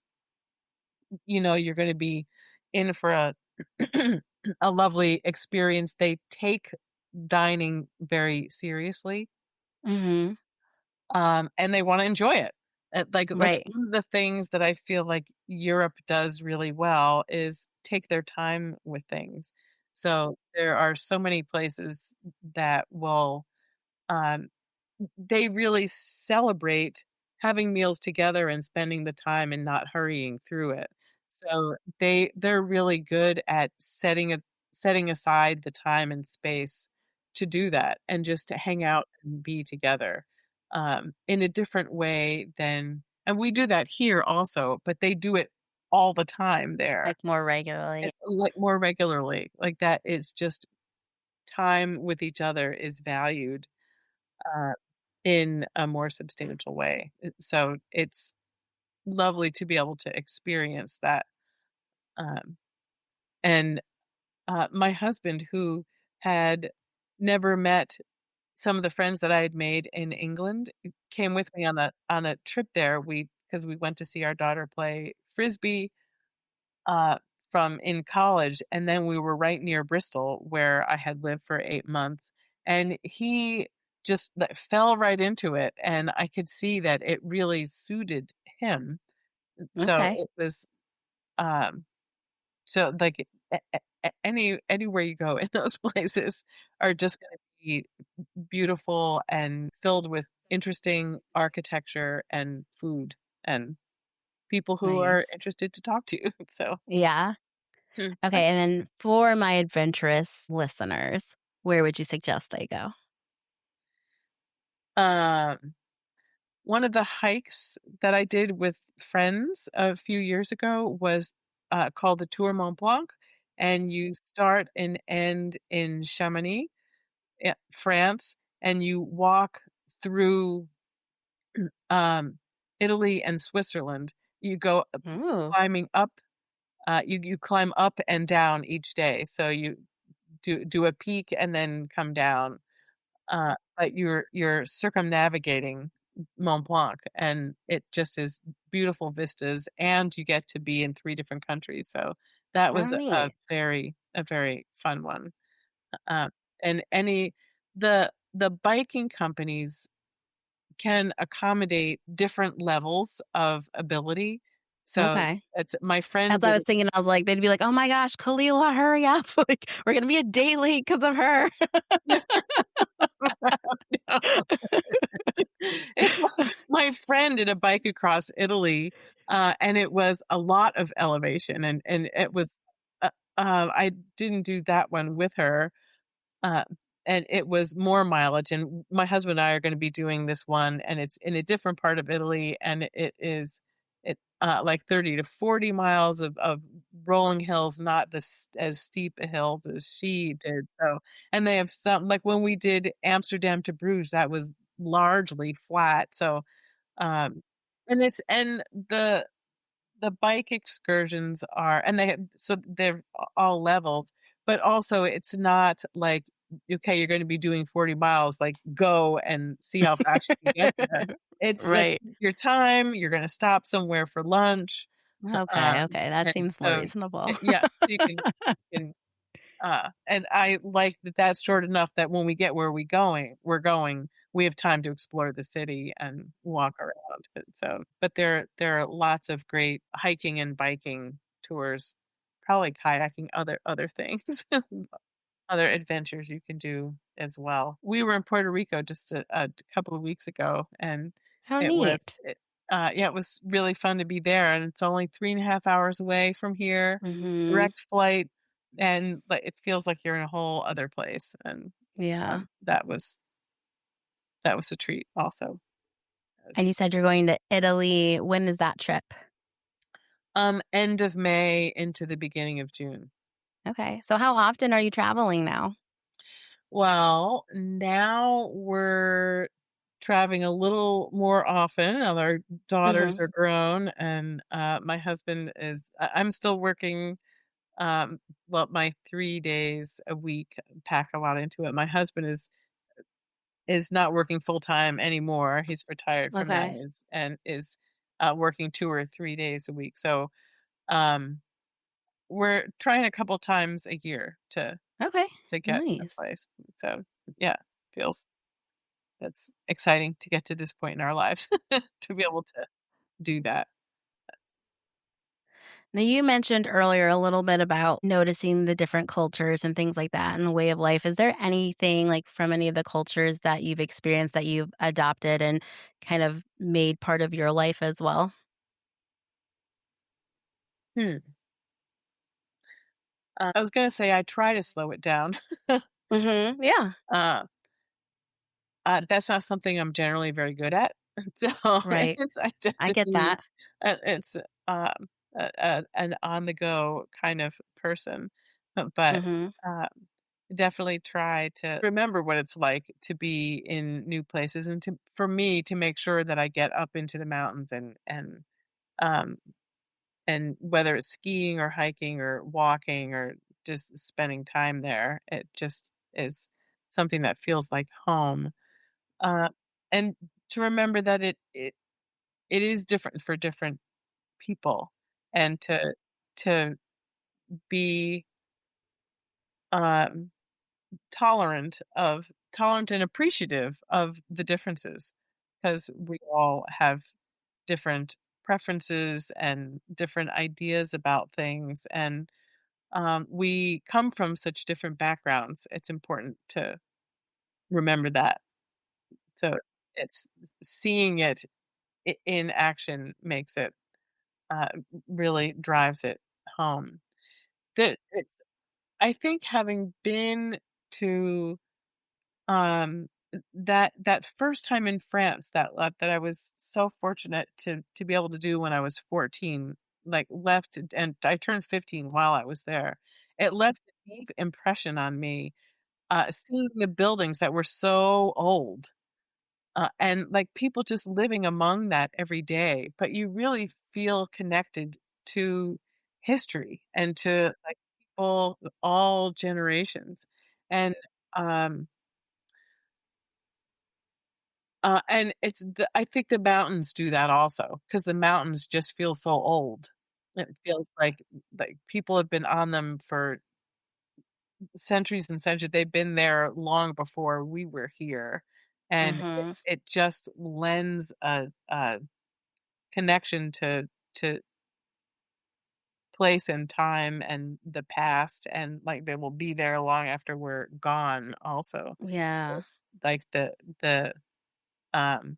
you're gonna be in for a a lovely experience. They take dining very seriously, Mhm. and they wanna enjoy it. Like, that's Right. one of the things that I feel like Europe does really well is take their time with things. So, there are so many places that will, um they really celebrate. having meals together and spending the time and not hurrying through it. So they're really good at setting aside the time and space to do that and just to hang out and be together, in a different way than and we do that here also, but they do it all the time there, Like more regularly. like, more regularly. Like, that is just time with each other is valued, uh, in a more substantial way. So it's lovely to be able to experience that, um, and, my husband, who had never met some of the friends that I had made in England, came with me on a trip there. Because we went to see our daughter play Frisbee, uh, from in college, and then we were right near Bristol, where I had lived for 8 months, and he just, fell right into it, and I could see that it really suited him. So Okay. it was, um so, like, anywhere you go in those places are just gonna be beautiful and filled with interesting architecture and food and people who are Nice. interested to talk to you. So, Yeah. hmm, Okay, and then for my adventurous listeners, where would you suggest they go? um, one of the hikes that I did with friends a few years ago was, called the Tour Mont Blanc, and you start and end in Chamonix, France, and you walk through, um, Italy and Switzerland. You go Ooh, climbing up, you climb up and down each day, so you do a peak and then come down, but you're circumnavigating Mont Blanc, and it just is beautiful vistas, and you get to be in 3 different countries, so that oh, was neat. a very fun one. Uh, and any the biking companies can accommodate different levels of ability. So Okay. it's my friend That's what I did was thinking. I was like, they'd be like, "Oh my gosh, Khalila, hurry up! Like, we're gonna be a day late because of her." it. It's my friend did a bike across Italy, and it was a lot of elevation, and it was, I didn't do that one with her, Uh, and it was more mileage, and my husband and I are gonna be doing this one, and it's in a different part of Italy, and like 30 to 40 miles of rolling hills, not as steep a hills as she did, so and they have some like, when we did Amsterdam to Bruges, that was largely flat, so, um and the bike excursions are and they have so they're all levels, but also it's not like, okay, you're gonna be doing 40 miles, like, go and see how fast you can get there. It's like Right. your time, you're gonna stop somewhere for lunch, Okay, okay, that and seems more so reasonable. yeah, so you can and I like that that's short enough that when we get where we're going, we have time to explore the city and walk around. And so, but there are lots of great hiking and biking tours, probably kayaking, other things, other adventures you can do as well. We were in Puerto Rico just a couple of weeks ago, and How it was neat. it, yeah, it was really fun to be there. And it's only 3.5 hours away from here, Mhm. direct flight, and like it feels like you're in a whole other place. And Yeah. that was a treat, also. And Yes. you said you're going to Italy. When is that trip? End of May into the beginning of June. Okay. So how often are you traveling now? Well, now we're traveling a little more often. Now our daughters Mhm. are grown, and my husband is. I'm still working. Well, my 3 days a week pack a lot into it. My husband is not working full time anymore. He's retired from that, Okay. and is working 2 or 3 days a week. So we're trying a couple times a year Okay. to get a Nice. place. So yeah, feels that's exciting to get to this point in our lives to be able to do that. Now, you mentioned earlier a little bit about noticing the different cultures and things like that and the way of life. Is there anything like from any of the cultures that you've experienced that you've adopted and kind of made part of your life as well? Hmm. I was gonna say I try to slow it down. Yeah. Uh, that's not something I'm generally very good at. So, Right. I tend I to get be, that. it's, an on-the-go kind of person, but, Mhm. um, definitely try to remember what it's like to be in new places and to for me to make sure that I get up into the mountains um and whether it's skiing or hiking or walking or just spending time there, it just is something that feels like home. Uh, and to remember that it is different for different people, and to be um, tolerant and appreciative of the differences, because we all have different preferences and different ideas about things, and we come from such different backgrounds. It's important to remember that. So it's seeing it in action makes it uh, really drives it home. That it's I think having been to that first time in France that I was so fortunate to be able to do when I was 14, like left and I turned 15 while I was there. It left a deep impression on me, seeing the buildings that were so old, and, like, people just living among that every day, but you really feel connected to history and to, like, people all generations, and, um, and it's the I think the mountains do that also because the mountains just feel so old. It feels like people have been on them for centuries and centuries. They've been there long before we were here, and Mhm. it just lends a connection to place and time and the past, and, like, they will be there long after we're gone also. Yeah. It's like the, um,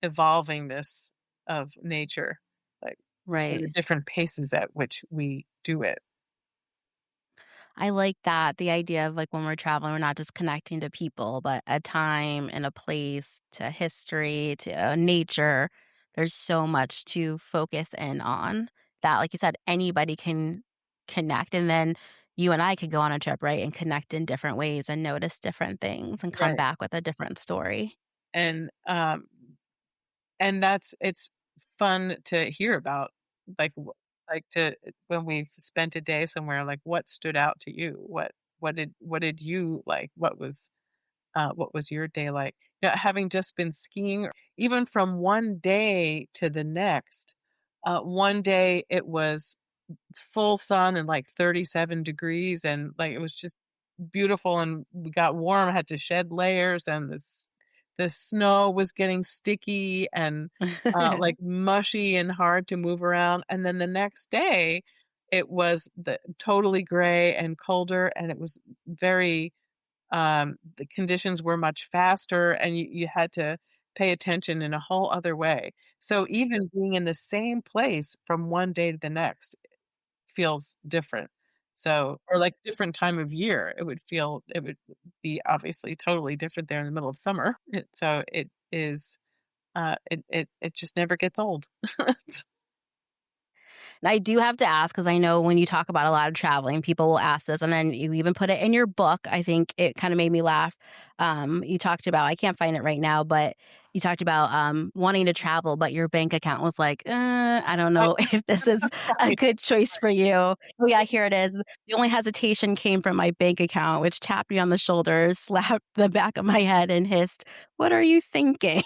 evolvingness of nature, like, and Right. the different paces at which we do it. I like that, the idea of, like, when we're traveling, we're not just connecting to people, but a time and a place, to history, to, nature. There's so much to focus in on that, like you said, anybody can connect, and then you and I could go on a trip, right, and connect in different ways and notice different things and come Right. back with a different story. And, that's it's fun to hear about, like, like, to when we've spent a day somewhere, like, what stood out to you? What did you like? What was your day like? Having just been skiing, even from one day to the next, one day it was full sun and like 37 degrees and like it was just beautiful and we got warm, I had to shed layers and the snow was getting sticky and like mushy and hard to move around. And then the next day it was totally gray and colder and it was very the conditions were much faster and you had to pay attention in a whole other way. So even being in the same place from one day to the next feels different. So or like different time of year, it would be obviously totally different there in the middle of summer. So it is, it just never gets old. And I do have to ask because I know when you talk about a lot of traveling, people will ask this, and then you even put it in your book. I think it kind of made me laugh. You talked about, I can't find it right now, but you talked about wanting to travel, but your bank account was like, I don't I know if this is a good choice for you. Oh, yeah, here it is. The only hesitation came from my bank account, which tapped me on the shoulder, slapped the back of my head, and hissed, "What are you thinking?"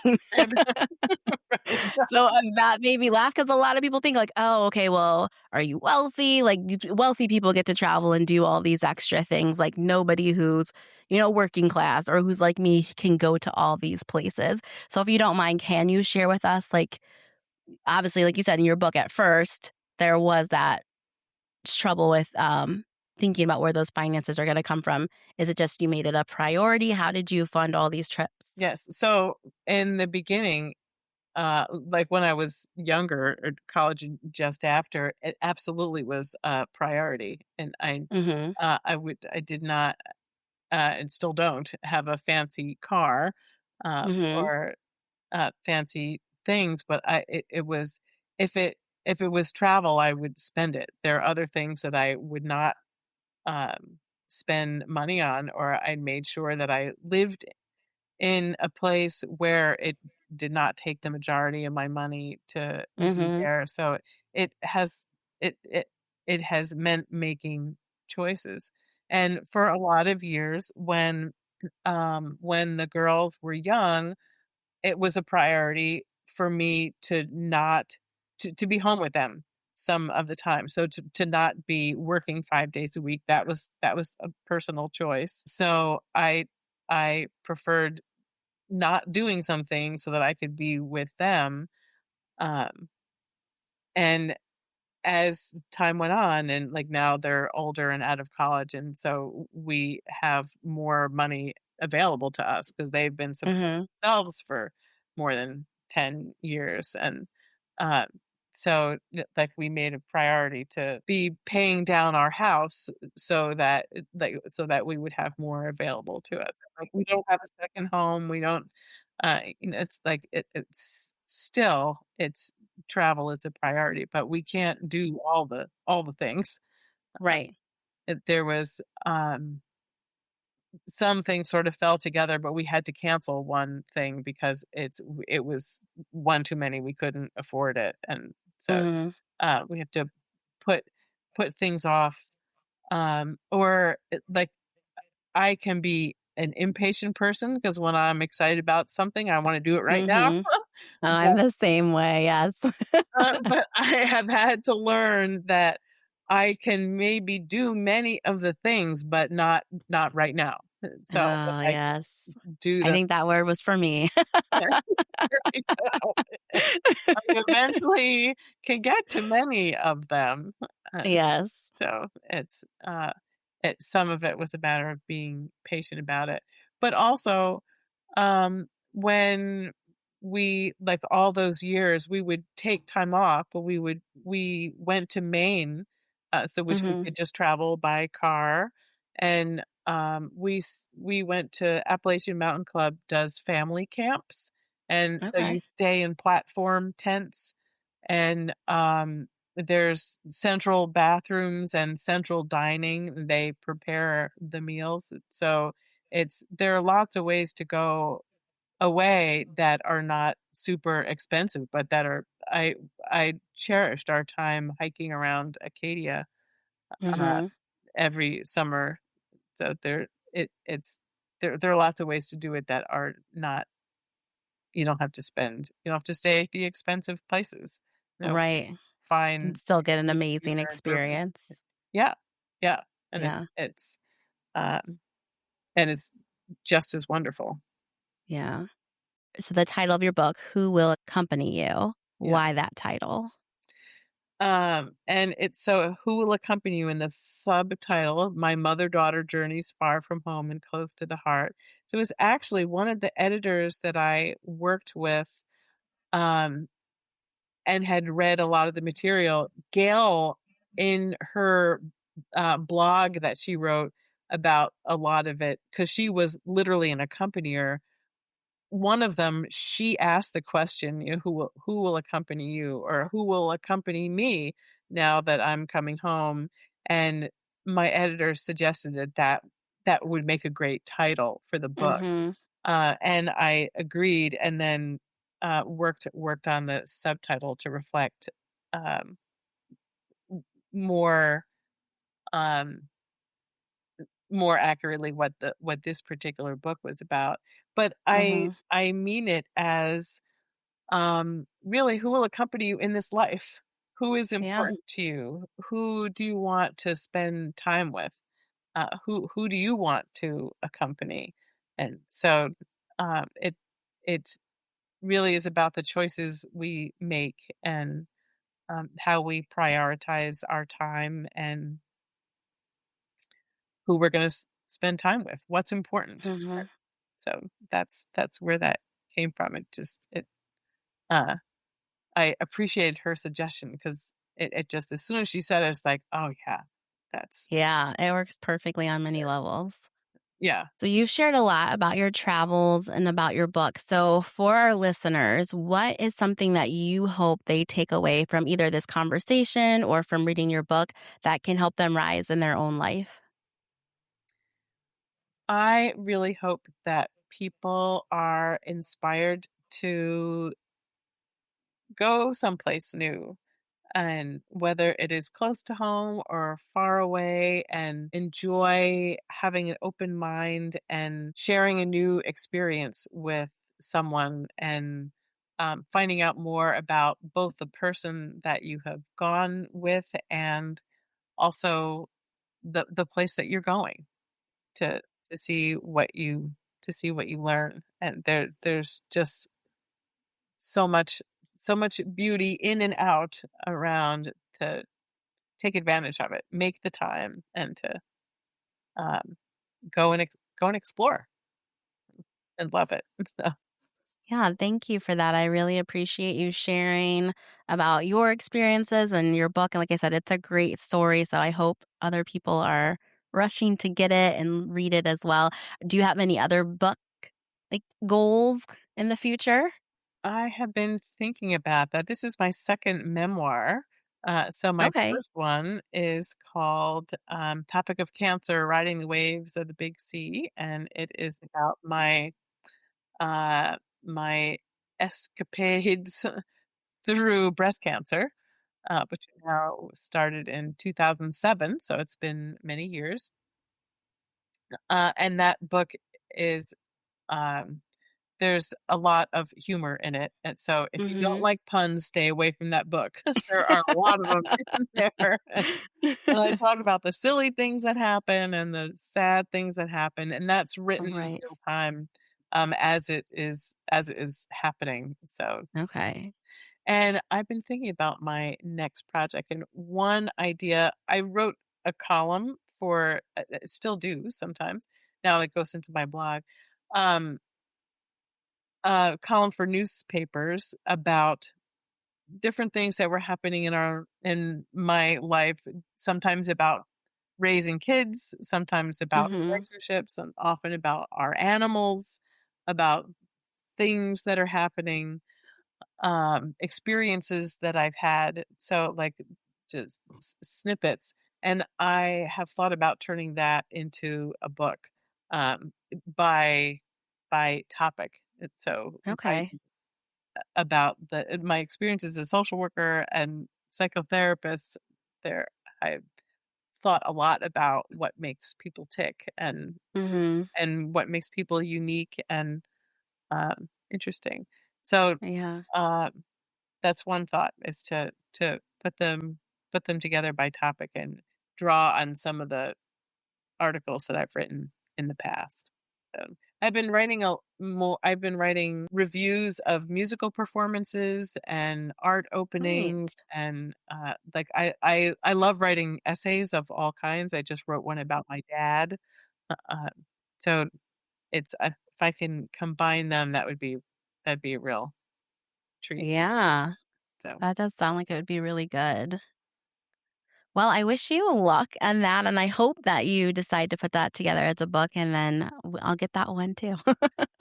right. So, that made me laugh because a lot of people think like, "Oh, okay, well, are you wealthy?" Like, wealthy people get to travel and do all these extra things, like, nobody who's, working class or who's like me can go to all these places. So, if you don't mind, can you share with us, like, obviously, like you said in your book at first, there was that trouble with thinking about where those finances are going to come from? Is it just you made it a priority? How did you fund all these trips? Yes. So in the beginning, like when I was younger or college and just after, it absolutely was a priority. And Mhm. I did not, and still don't have a fancy car, Mhm. or fancy things, but it was, if it was travel, I would spend it. There are other things that I would not spend money on, or I made sure that I lived in a place where it did not take the majority of my money to be Mhm. there. So it has it it it has meant making choices. And for a lot of years when the girls were young, it was a priority for me to not to be home with them some of the time. So to not be working 5 days a week, that was a personal choice. So I preferred not doing something so that I could be with them. Um, and as time went on, and like now they're older and out of college, and so we have more money available to us because they've been supporting Mhm. themselves for more than 10 years. And uh, so like we made a priority to be paying down our house so that so that we would have more available to us. Like we don't have a second home. We don't it's like it's still it's travel is a priority, but we can't do all the things. Right. There was some things sort of fell together, but we had to cancel one thing because it was one too many. We couldn't afford it, and so Mhm. we have to put things off. Or like I can be an impatient person because when I'm excited about something, I want to do it right now. Mhm. Oh, I'm the same way, yes. But I have had to learn that I can maybe do many of the things, but not right now. So if Oh, I can yes. do I them, think that word was for me. there you go. I eventually can get to many of them. Uh, Yes. so some of it was a matter of being patient about it, but also when we like all those years, we would take time off, but we went to Maine, so which we Mhm. could just travel by car. And we went to Appalachian Mountain Club does family camps, and so you Okay. stay in platform tents, and there's central bathrooms and central dining. They prepare the meals, so it's there are lots of ways to go away that are not super expensive, but that are I cherished our time hiking around Acadia, uh, Mhm. every summer. So there are lots of ways to do it that are not you don't have to stay at the expensive places. Right. And Fine still get an activities amazing are improving. experience. Yeah, yeah, and Yeah. um, it's just as wonderful. Yeah. So the title of your book, Who Will Accompany You? Yeah. Why that title? And it's so Who Will Accompany You in the subtitle, My Mother-Daughter Journeys Far from Home and Close to the Heart. So it was actually one of the editors that I worked with, um, and had read a lot of the material. Gail, in her blog that she wrote about a lot of it, because she was literally an accompanier, one of them, she asked the question, who will accompany you, or who will accompany me now that I'm coming home? And my editor suggested that would make a great title for the book. Mhm. And I agreed, and then worked on the subtitle to reflect um, more um, more accurately what this particular book was about. But Mhm. I mean it as really, who will accompany you in this life? Who is Yeah. important to you? Who do you want to spend time with? Who do you want to accompany? And so it really is about the choices we make, and how we prioritize our time and who we're going to spend time with, what's important. Mhm. So that's where that came from. Uh, I appreciated her suggestion because it just as soon as she said it, it's like, oh yeah, that's Yeah, it works perfectly on many levels. yeah. So you've shared a lot about your travels and about your book. So for our listeners, what is something that you hope they take away from either this conversation or from reading your book that can help them rise in their own life? I really hope that people are inspired to go someplace new, and whether it is close to home or far away, and enjoy having an open mind and sharing a new experience with someone, and finding out more about both the person that you have gone with and also the place that you're going to to see what you to see what you learn. And there's just so much beauty in and out around to take advantage of it, make the time, and to um, go and explore and love it. So Yeah, thank you for that. I really appreciate you sharing about your experiences and your book. And like I said, it's a great story. So I hope other people are rushing to get it and read it as well. Do you have any other book goals in the future? I have been thinking about that. This is my second memoir. So my Okay. first one is called "Topic of Cancer: Riding the Waves of the Big Sea," and it is about my escapades through breast cancer, which now started in 2007. So it's been many years. And that book is, um, there's a lot of humor in it. And so if you don't Mhm. like puns, stay away from that book because there are a lot of them in there. And I talk about the silly things that happen and the sad things that happen. And that's written in Right. real time, as it is happening. So Okay. and I've been thinking about my next project, and one idea I wrote a column for, still do sometimes. Now it goes into my blog, um, a column for newspapers about different things that were happening in my life. Sometimes about raising kids, sometimes about Mhm. relationships, and often about our animals, about things that are happening, experiences that I've had. So like just snippets. And I have thought about turning that into a book, by topic. And so Okay. writing about my experience as a social worker and psychotherapist. There, I've thought a lot about what makes people tick, Mhm. and what makes people unique and interesting. So Yeah. um, that's one thought, is to put them together by topic and draw on some of the articles that I've written in the past. So, I've been writing reviews of musical performances and art Great. openings, and, like, I love writing essays of all kinds. I just wrote one about my dad. So it's, if I can combine them, that'd be a real treat. Yeah. So, That does sound like it would be really good. Well, I wish you luck on that, and I hope that you decide to put that together as a book, and then I'll get that one too.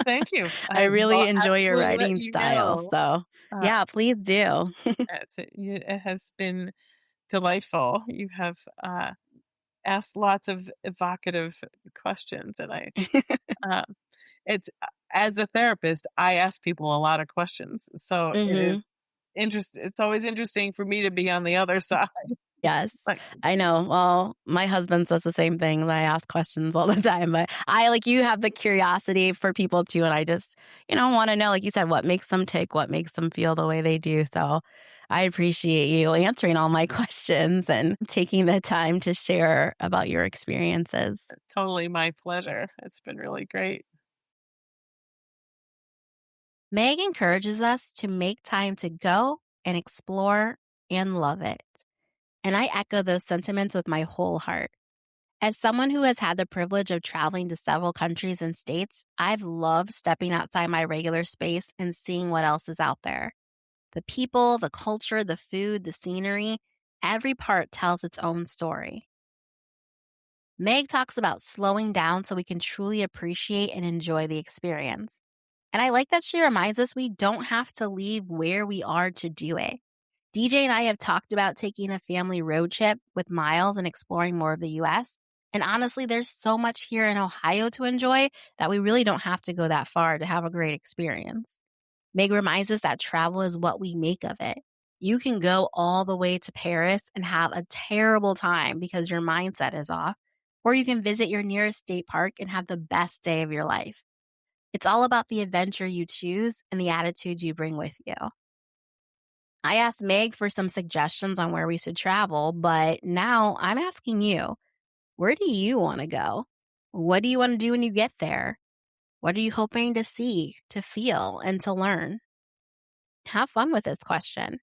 thank you. I I really will enjoy your absolutely let writing you style, know. so Uh, yeah, please do. it has been delightful. You have, asked lots of evocative questions, and uh, it's as a therapist, I ask people a lot of questions, so Mhm. it's always interesting for me to be on the other side. Yes, Like, I know. Well, my husband says the same thing. I ask questions all the time, but I like you have the curiosity for people too, and I just, want to know, like you said, what makes them tick, what makes them feel the way they do. So I appreciate you answering all my questions and taking the time to share about your experiences. totally my pleasure. It's been really great. Meg encourages us to make time to go and explore and love it. And I echo those sentiments with my whole heart. As someone who has had the privilege of traveling to several countries and states, I've loved stepping outside my regular space and seeing what else is out there. The people, the culture, the food, the scenery, every part tells its own story. Meg talks about slowing down so we can truly appreciate and enjoy the experience. And I like that she reminds us we don't have to leave where we are to do it. DJ and I have talked about taking a family road trip with Miles and exploring more of the US. And honestly, there's so much here in Ohio to enjoy that we really don't have to go that far to have a great experience. Meg reminds us that travel is what we make of it. You can go all the way to Paris and have a terrible time because your mindset is off, or you can visit your nearest state park and have the best day of your life. It's all about the adventure you choose and the attitude you bring with you. I asked Meg for some suggestions on where we should travel, but now I'm asking you, where do you want to go? What do you want to do when you get there? What are you hoping to see, to feel, and to learn? Have fun with this question.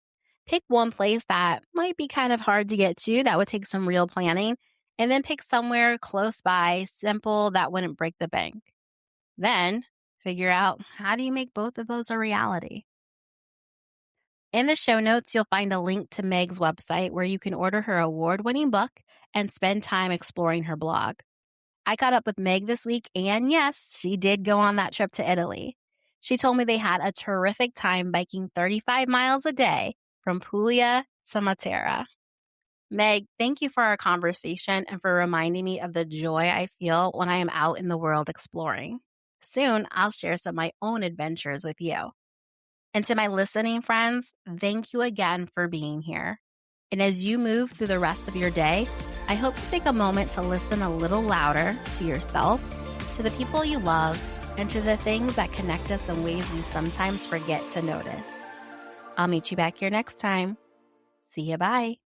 Pick one place that might be kind of hard to get to, that would take some real planning, and then pick somewhere close by, simple, that wouldn't break the bank. Then figure out, how do you make both of those a reality? In the show notes, you'll find a link to Meg's website where you can order her award-winning book and spend time exploring her blog. I caught up with Meg this week, and yes, she did go on that trip to Italy. She told me they had a terrific time biking 35 miles a day from Puglia to Matera. Meg, thank you for our conversation and for reminding me of the joy I feel when I am out in the world exploring. Soon, I'll share some of my own adventures with you. And to my listening friends, thank you again for being here. And as you move through the rest of your day, I hope you take a moment to listen a little louder to yourself, to the people you love, and to the things that connect us in ways we sometimes forget to notice. I'll meet you back here next time. See ya, bye.